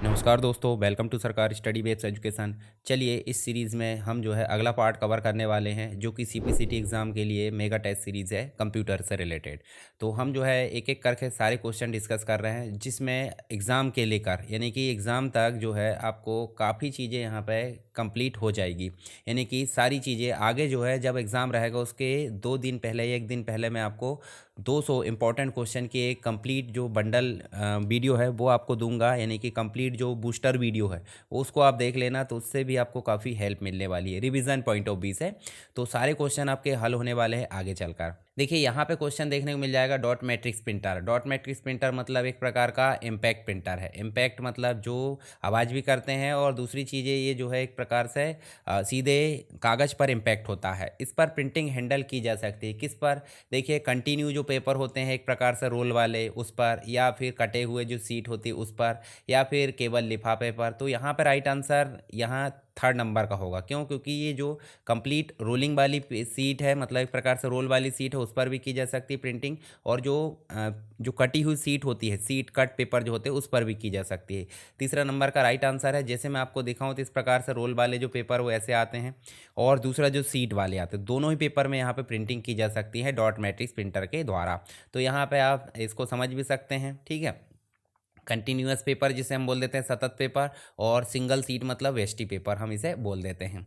नमस्कार दोस्तों, welcome to सरकार स्टडी बेस्ड एजुकेशन। चलिए इस सीरीज़ में हम जो है अगला पार्ट कवर करने वाले हैं जो कि सीपीसीटी एग्ज़ाम के लिए मेगा टेस्ट सीरीज़ है कंप्यूटर से रिलेटेड। तो हम जो है एक एक करके सारे क्वेश्चन डिस्कस कर रहे हैं जिसमें एग्ज़ाम के लेकर यानी कि एग्ज़ाम तक जो है आपको काफ़ी चीज़ें यहाँ पे कंप्लीट हो जाएगी। यानी कि सारी चीज़ें आगे जो है जब एग्ज़ाम रहेगा उसके 2 दिन पहले या 1 दिन पहले मैं आपको 200 इम्पॉर्टेंट क्वेश्चन की एक कंप्लीट जो बंडल वीडियो है वो आपको दूंगा। यानी कि कंप्लीट जो बूस्टर वीडियो है वो उसको आप देख लेना, तो उससे भी आपको काफ़ी हेल्प मिलने वाली है रिवीजन पॉइंट ऑफ व्यू से। तो सारे क्वेश्चन आपके हल होने वाले हैं आगे चलकर। देखिए यहाँ पे क्वेश्चन देखने को मिल जाएगा dot matrix printer. Dot matrix printer मतलब एक प्रकार का इम्पैक्ट प्रिंटर है। इम्पैक्ट मतलब जो आवाज़ भी करते हैं, और दूसरी चीज़ें ये जो है एक प्रकार से सीधे कागज़ पर इम्पैक्ट होता है। इस पर प्रिंटिंग हैंडल की जा सकती है। किस पर? देखिए कंटिन्यू जो पेपर होते हैं एक प्रकार से रोल वाले उस पर, या फिर कटे हुए जो सीट होती है उस पर, या फिर केवल लिफाफे पर। तो यहाँ पर राइट आंसर यहाँ थर्ड नंबर का होगा। क्यों? क्योंकि ये जो कंप्लीट रोलिंग वाली सीट है, मतलब एक प्रकार से रोल वाली सीट है, उस पर भी की जा सकती है प्रिंटिंग। और जो कटी हुई सीट होती है, सीट कट पेपर जो होते हैं उस पर भी की जा सकती है। तीसरा नंबर का राइट आंसर है। जैसे मैं आपको दिखाऊं तो इस प्रकार से रोल वाले जो पेपर वो ऐसे आते हैं, और दूसरा जो सीट वाले आते हैं, दोनों ही पेपर में यहाँ पे प्रिंटिंग की जा सकती है डॉट मैट्रिक्स प्रिंटर के द्वारा। तो यहाँ पे आप इसको समझ भी सकते हैं। ठीक है, कंटिन्यूअस पेपर जिसे हम बोल देते हैं सतत पेपर, और सिंगल सीट मतलब वेस्टी पेपर हम इसे बोल देते हैं।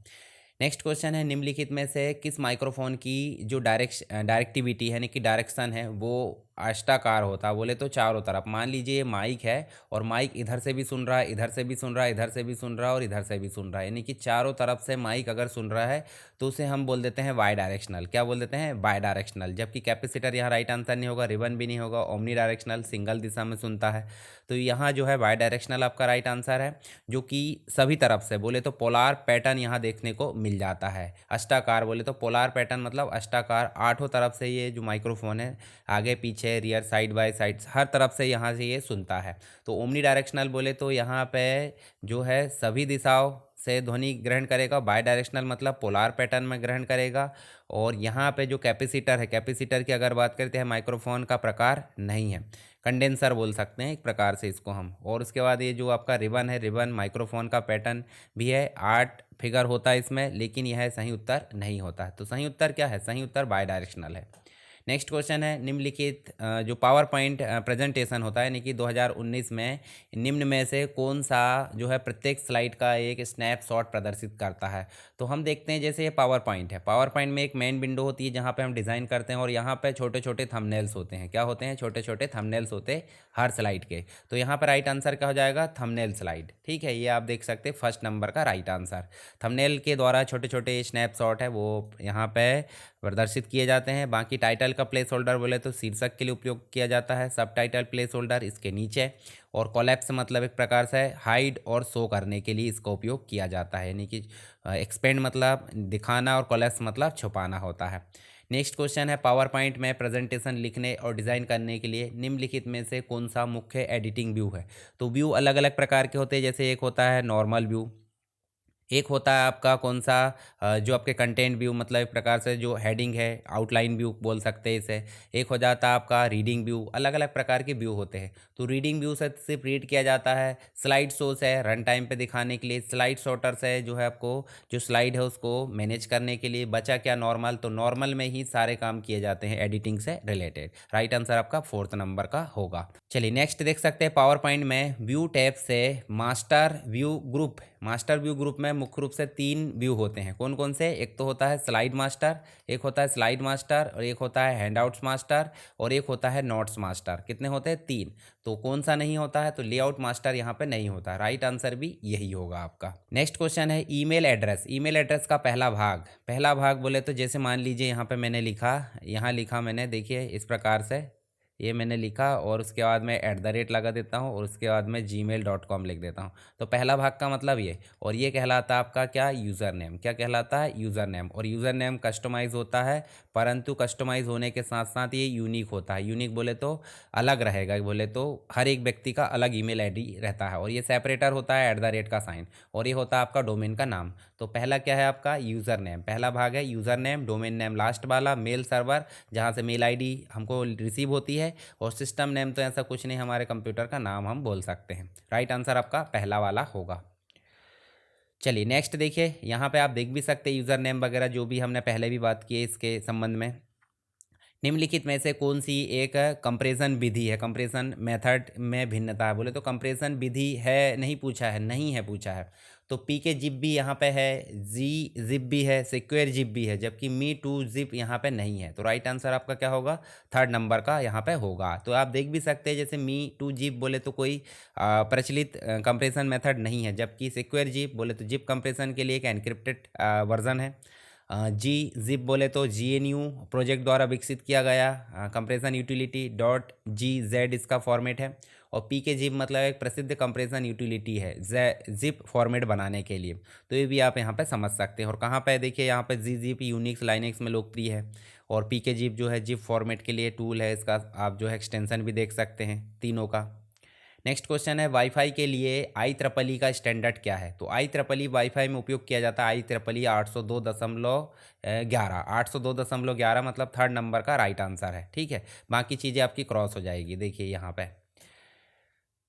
नेक्स्ट क्वेश्चन है, निम्नलिखित में से किस माइक्रोफोन की जो डायरेक्टिविटी यानी कि डायरेक्शन है वो अष्टाकार होता है? बोले तो चारों तरफ। मान लीजिए ये माइक है, और माइक इधर से भी सुन रहा है, इधर से भी सुन रहा है, इधर से भी सुन रहा है, और इधर से भी सुन रहा है। यानी कि चारों तरफ से माइक अगर सुन रहा है तो उसे हम बोल देते हैं बाई डायरेक्शनल। क्या बोल देते हैं? By directional. जबकि कैपेसिटर यहाँ राइट आंसर नहीं होगा, रिबन भी नहीं होगा, ओमनी डायरेक्शनल सिंगल दिशा में सुनता है। तो यहाँ जो है बाई डायरेक्शनल आपका राइट आंसर है, जो कि सभी तरफ से बोले तो पोलार पैटर्न यहाँ देखने को मिल जाता है। अष्टाकार बोले तो पोलार पैटर्न मतलब अष्टाकार, आठों तरफ से ये जो माइक्रोफोन है आगे पीछे रियर साइड बाय साइड हर तरफ से यहाँ से ये सुनता है। तो ओमनी डायरेक्शनल बोले तो यहाँ पे जो है सभी दिशाओं से ध्वनि ग्रहण करेगा। बाय डायरेक्शनल मतलब पोलार पैटर्न में ग्रहण करेगा। और यहाँ पे जो कैपेसिटर है, कैपेसिटर की अगर बात करते हैं माइक्रोफोन का प्रकार नहीं है, कंडेंसर बोल सकते हैं एक प्रकार से इसको हम। और उसके बाद ये जो आपका रिबन है, रिबन माइक्रोफोन का पैटर्न भी है, 8 फिगर होता है इसमें, लेकिन यह सही उत्तर नहीं होता है। तो सही उत्तर क्या है? सही उत्तर बाय डायरेक्शनल है। नेक्स्ट क्वेश्चन है, निम्नलिखित जो पावर पॉइंट प्रेजेंटेशन होता है यानी कि 2019 में, निम्न में से कौन सा जो है प्रत्येक स्लाइड का एक स्नैपशॉट प्रदर्शित करता है? तो हम देखते हैं, जैसे ये पावर पॉइंट है, पावर पॉइंट में एक मेन विंडो होती है जहाँ पे हम डिज़ाइन करते हैं, और यहाँ पे छोटे छोटे थंबनेल्स होते हैं। क्या होते हैं? छोटे छोटे थंबनेल्स होते हैं हर स्लाइड के। तो यहाँ पर राइट आंसर क्या हो जाएगा? Thumbnail slide. ठीक है, ये आप देख सकते हैं फर्स्ट नंबर का राइट आंसर। थंबनेल के द्वारा छोटे छोटे स्नैपशॉट है वो यहाँ पे प्रदर्शित किए जाते हैं। बाकी टाइटल का प्लेस होल्डर बोले तो शीर्षक के लिए उपयोग किया जाता है, सब टाइटल प्लेस होल्डर इसके नीचे। और कोलैप्स मतलब एक प्रकार से हाइड और शो करने के लिए इसका उपयोग किया जाता है। यानी कि एक्सपेंड मतलब दिखाना, और कोलैप्स मतलब छुपाना होता है। नेक्स्ट क्वेश्चन है, पावर पॉइंट में प्रेजेंटेशन लिखने और डिज़ाइन करने के लिए निम्नलिखित में से कौन सा मुख्य एडिटिंग व्यू है? तो व्यू अलग अलग प्रकार के होते हैं। जैसे एक होता है नॉर्मल व्यू, एक होता है आपका कौन सा जो आपके कंटेंट व्यू मतलब एक प्रकार से जो हेडिंग है आउटलाइन व्यू बोल सकते हैं इसे। एक हो जाता है आपका रीडिंग व्यू। अलग अलग प्रकार के व्यू होते हैं। तो रीडिंग व्यू से सिर्फ रीड किया जाता है। स्लाइड शो से रन टाइम पे दिखाने के लिए, स्लाइड शॉर्टर से जो है आपको जो स्लाइड है उसको मैनेज करने के लिए। बचा क्या? नॉर्मल। तो नॉर्मल में ही सारे काम किए जाते हैं एडिटिंग से रिलेटेड। राइट आंसर आपका फोर्थ नंबर का होगा। चलिए नेक्स्ट देख सकते हैं, पावर पॉइंट में व्यू टैब से master view group. Master view group में मुख्य रूप से 3 व्यू होते हैं। कौन कौन से? एक तो होता है स्लाइड मास्टर, एक होता है स्लाइड मास्टर, और एक होता है हैंडआउट्स मास्टर, और एक होता है नोट्स मास्टर। कितने होते हैं? 3। तो कौन सा नहीं होता है? तो लेआउट मास्टर यहाँ पे नहीं होता। राइट आंसर भी यही होगा आपका। नेक्स्ट क्वेश्चन है, ईमेल एड्रेस। ईमेल एड्रेस का पहला भाग। पहला भाग बोले तो जैसे मान लीजिए यहाँ पे मैंने लिखा, यहाँ लिखा मैंने, देखिए इस प्रकार से ये मैंने लिखा, और उसके बाद मैं लगा देता हूँ, और उसके बाद मैं gmail.com लिख देता हूँ। तो पहला भाग का मतलब ये, और ये कहलाता है आपका क्या? User name. क्या कहलाता है? User name. और यूज़र नेम कस्टमाइज़ होता है, परंतु कस्टमाइज़ होने के साथ साथ ये यूनिक होता है। यूनिक बोले तो अलग रहेगा, बोले तो हर एक व्यक्ति का अलग ईमेल आईडी रहता है। और ये सेपरेटर होता है का साइन, और ये होता है आपका डोमेन का नाम। तो पहला क्या है आपका? User name. पहला भाग है user name, domain name last वाला, मेल सर्वर जहाँ से मेल आईडी हमको रिसीव होती है, है, और सिस्टम नेम तो ऐसा कुछ नहीं, हमारे कंप्यूटर का नाम हम बोल सकते हैं। राइट आंसर आपका पहला वाला होगा। चलिए नेक्स्ट देखिए, यहाँ पे आप देख भी सकते हैं यूज़र नेम वगैरह जो भी हमने पहले भी बात की है इसके संबंध में। निम्नलिखित में से कौन सी एक कंप्रेशन विधि है, कंप्रेशन मेथड में भिन्नता है, बोले तो कंप्रेशन विधि है नहीं पूछा है, नहीं है पूछा है। तो पी के जिप भी यहाँ पे है, जी जिप भी है, सिक्योर जिप भी है, जबकि मी टू जिप यहाँ पे नहीं है। तो राइट आंसर आपका क्या होगा, थर्ड नंबर का यहाँ पे होगा। तो आप देख भी सकते हैं जैसे मी टू जिप बोले तो कोई प्रचलित कंप्रेशन मेथड नहीं है, जबकि सिक्योर जिप बोले तो जिप कंप्रेशन के लिए एक एनक्रिप्टेड वर्जन है। जी जिप बोले तो GNU प्रोजेक्ट द्वारा विकसित किया गया कंप्रेशन यूटिलिटी .gz इसका फॉर्मेट है। और पी के जिप मतलब एक प्रसिद्ध कंप्रेशन यूटिलिटी है जिप फॉर्मेट बनाने के लिए। तो ये भी आप यहाँ पे समझ सकते हैं। और कहाँ पे देखिए, यहाँ पे जी जिप यूनिक्स लाइनेक्स में लोकप्रिय है, और पी के जिप जो है जिप फॉर्मेट के लिए टूल है, इसका आप जो है एक्सटेंशन भी देख सकते हैं तीनों का। नेक्स्ट क्वेश्चन है, वाईफाई के लिए IEEE का स्टैंडर्ड क्या है। तो IEEE वाईफाई में उपयोग किया जाता है IEEE 802.11 802.11 मतलब थर्ड नंबर का राइट आंसर है। ठीक है, बाकी चीज़ें आपकी क्रॉस हो जाएगी। देखिए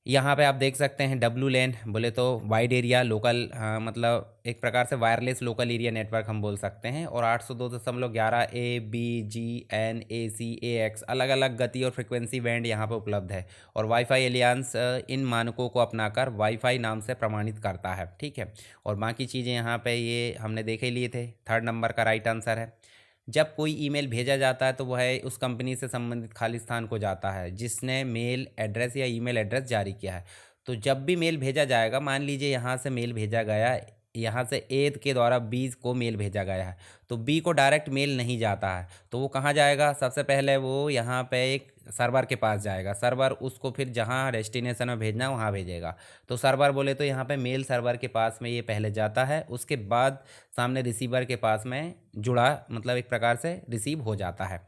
यहाँ पे आप देख सकते हैं WLAN बोले तो वाइड एरिया लोकल मतलब एक प्रकार से वायरलेस लोकल एरिया नेटवर्क हम बोल सकते हैं। और 802.11 ABGN AC AX अलग अलग गति और फ्रिक्वेंसी बैंड यहाँ पे उपलब्ध है। और वाईफाई एलियांस इन मानकों को अपनाकर वाईफाई नाम से प्रमाणित करता है। ठीक है, और बाकी चीज़ें यहाँ पे ये हमने देखे लिए थे, थर्ड नंबर का राइट आंसर है। जब कोई ईमेल भेजा जाता है तो वह उस कंपनी से संबंधित खाली स्थान को जाता है जिसने मेल एड्रेस या ईमेल एड्रेस जारी किया है। तो जब भी मेल भेजा जाएगा, मान लीजिए यहाँ से मेल भेजा गया, यहाँ से ए के द्वारा बी को मेल भेजा गया है, तो बी को डायरेक्ट मेल नहीं जाता है, तो वो कहाँ जाएगा, सबसे पहले वो यहाँ पे एक सर्वर के पास जाएगा। सर्वर उसको फिर जहाँ डेस्टिनेशन में भेजना है वहाँ भेजेगा। तो सर्वर बोले तो यहाँ पे मेल सर्वर के पास में ये पहले जाता है, उसके बाद सामने रिसीवर के पास में जुड़ा मतलब एक प्रकार से रिसीव हो जाता है।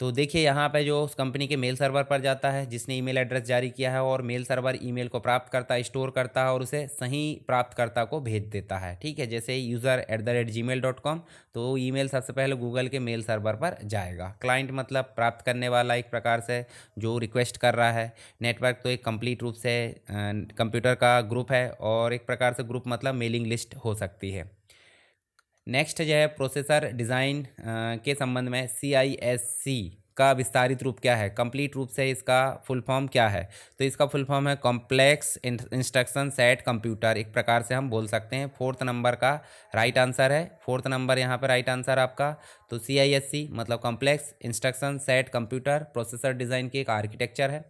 तो देखिए यहाँ पे जो उस कंपनी के मेल सर्वर पर जाता है जिसने ईमेल एड्रेस जारी किया है, और मेल सर्वर ईमेल को प्राप्त करता है, स्टोर करता है और उसे सही प्राप्तकर्ता को भेज देता है। ठीक है, जैसे user@gmail.com, तो ईमेल सबसे पहले गूगल के मेल सर्वर पर जाएगा। क्लाइंट मतलब प्राप्त करने वाला एक प्रकार से जो रिक्वेस्ट कर रहा है। नेटवर्क तो एक कंप्लीट रूप से कंप्यूटर का ग्रुप है, और एक प्रकार से ग्रुप मतलब मेलिंग लिस्ट हो सकती है। नेक्स्ट जो है प्रोसेसर डिज़ाइन के संबंध में CISC का विस्तारित रूप क्या है, कंप्लीट रूप से इसका फुल फॉर्म क्या है। तो इसका फुल फॉर्म है कॉम्प्लेक्स इंस्ट्रक्शन सेट कंप्यूटर, एक प्रकार से हम बोल सकते हैं। फोर्थ नंबर का राइट आंसर है, फोर्थ नंबर यहाँ पर राइट आंसर आपका। तो CISC मतलब complex instruction set computer processor design की एक आर्किटेक्चर है।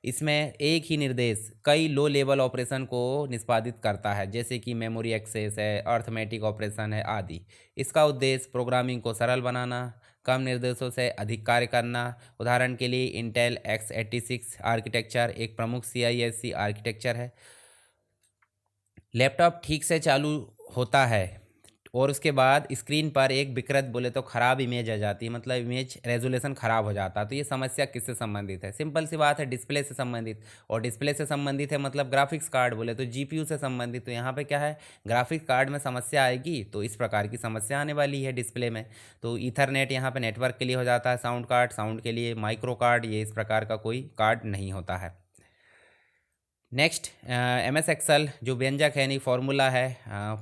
इसमें एक ही निर्देश कई लो लेवल ऑपरेशन को निष्पादित करता है, जैसे कि मेमोरी एक्सेस है, अर्थमेटिक ऑपरेशन है आदि। इसका उद्देश्य प्रोग्रामिंग को सरल बनाना, कम निर्देशों से अधिक कार्य करना। उदाहरण के लिए इंटेल x86 आर्किटेक्चर एक प्रमुख CISC आर्किटेक्चर है। लैपटॉप ठीक से चालू होता है और उसके बाद स्क्रीन पर एक विकृत बोले तो ख़राब इमेज आ जाती है, मतलब इमेज रेजोल्यूशन ख़राब हो जाता है। तो ये समस्या किससे संबंधित है, सिंपल सी बात है, डिस्प्ले से संबंधित। और डिस्प्ले से संबंधित है मतलब ग्राफिक्स कार्ड बोले तो GPU से संबंधित। तो यहाँ पे क्या है, ग्राफिक्स कार्ड में समस्या आएगी, तो इस प्रकार की समस्या आने वाली है डिस्प्ले में। तो ईथरनेट यहाँ पर नेटवर्क के लिए हो जाता है, साउंड कार्ड साउंड के लिए, माइक्रो कार्ड ये इस प्रकार का कोई कार्ड नहीं होता है। नेक्स्ट MS एक्सेल जो व्यंजक है, नहीं फॉर्मूला है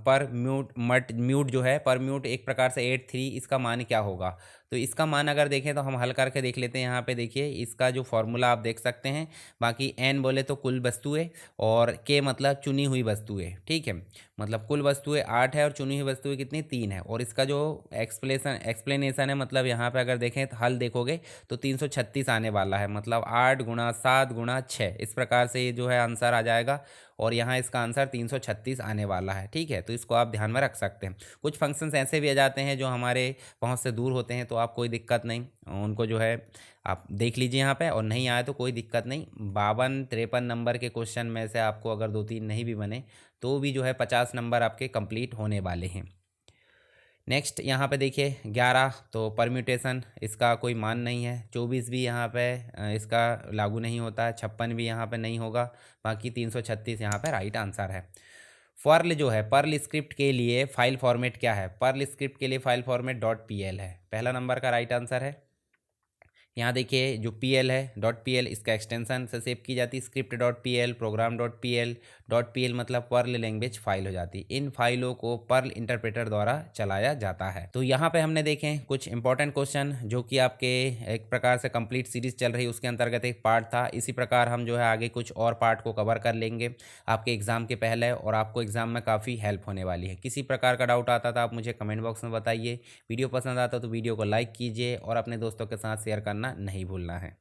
पर म्यूट जो है पर म्यूट एक प्रकार से 83, इसका मान क्या होगा। तो इसका मान अगर देखें तो हम हल करके देख लेते हैं। यहाँ पे देखिए इसका जो फॉर्मूला आप देख सकते हैं। बाकी N बोले तो कुल वस्तुएं, और K मतलब चुनी हुई वस्तुएं। ठीक है, मतलब कुल वस्तुएं 8 है और चुनी हुई वस्तुएं कितनी 3 है। और इसका जो एक्सप्लेनेशन है, मतलब यहाँ पे अगर देखें तो हल देखोगे तो 336 आने वाला है, मतलब 8 गुणा 7 गुणा 6 इस प्रकार से ये जो है आंसर आ जाएगा। और यहाँ इसका आंसर 336 आने वाला है। ठीक है, तो इसको आप ध्यान में रख सकते हैं। कुछ फंक्शंस ऐसे भी आ जाते हैं जो हमारे पहुंच से दूर होते हैं, तो आप कोई दिक्कत नहीं, उनको जो है आप देख लीजिए यहाँ पे, और नहीं आए तो कोई दिक्कत नहीं। 52-53 नंबर के क्वेश्चन में से आपको अगर 2-3 नहीं भी बने तो भी जो है 50 नंबर आपके कंप्लीट होने वाले हैं। नेक्स्ट यहाँ पे देखिए 11, तो परम्यूटेशन इसका कोई मान नहीं है। 24 भी यहाँ पे इसका लागू नहीं होता है। 56 भी यहाँ पे नहीं होगा। बाकी 336 यहाँ पे राइट आंसर है। पर्ल जो है, पर्ल स्क्रिप्ट के लिए फाइल फॉर्मेट क्या है। पर्ल स्क्रिप्ट के लिए फाइल फॉर्मेट .pl है, पहला नंबर का राइट आंसर है। यहाँ देखिए जो पी एल है .pl इसका एक्सटेंशन से सेव की जाती है, स्क्रिप्ट .pl, प्रोग्राम .pl मतलब पर्ल लैंग्वेज फाइल हो जाती है। इन फाइलों को पर्ल इंटरप्रेटर द्वारा चलाया जाता है। तो यहाँ पे हमने देखे कुछ इंपॉर्टेंट क्वेश्चन जो कि आपके एक प्रकार से कंप्लीट सीरीज चल रही है उसके अंतर्गत एक पार्ट था। इसी प्रकार हम जो है आगे कुछ और पार्ट को कवर कर लेंगे आपके एग्जाम के पहले, और आपको एग्जाम में काफ़ी हेल्प होने वाली है। किसी प्रकार का डाउट आता था आप मुझे कमेंट बॉक्स में बताइए। वीडियो पसंद आता तो वीडियो को लाइक कीजिए और अपने दोस्तों के साथ शेयर करना नहीं भूलना है।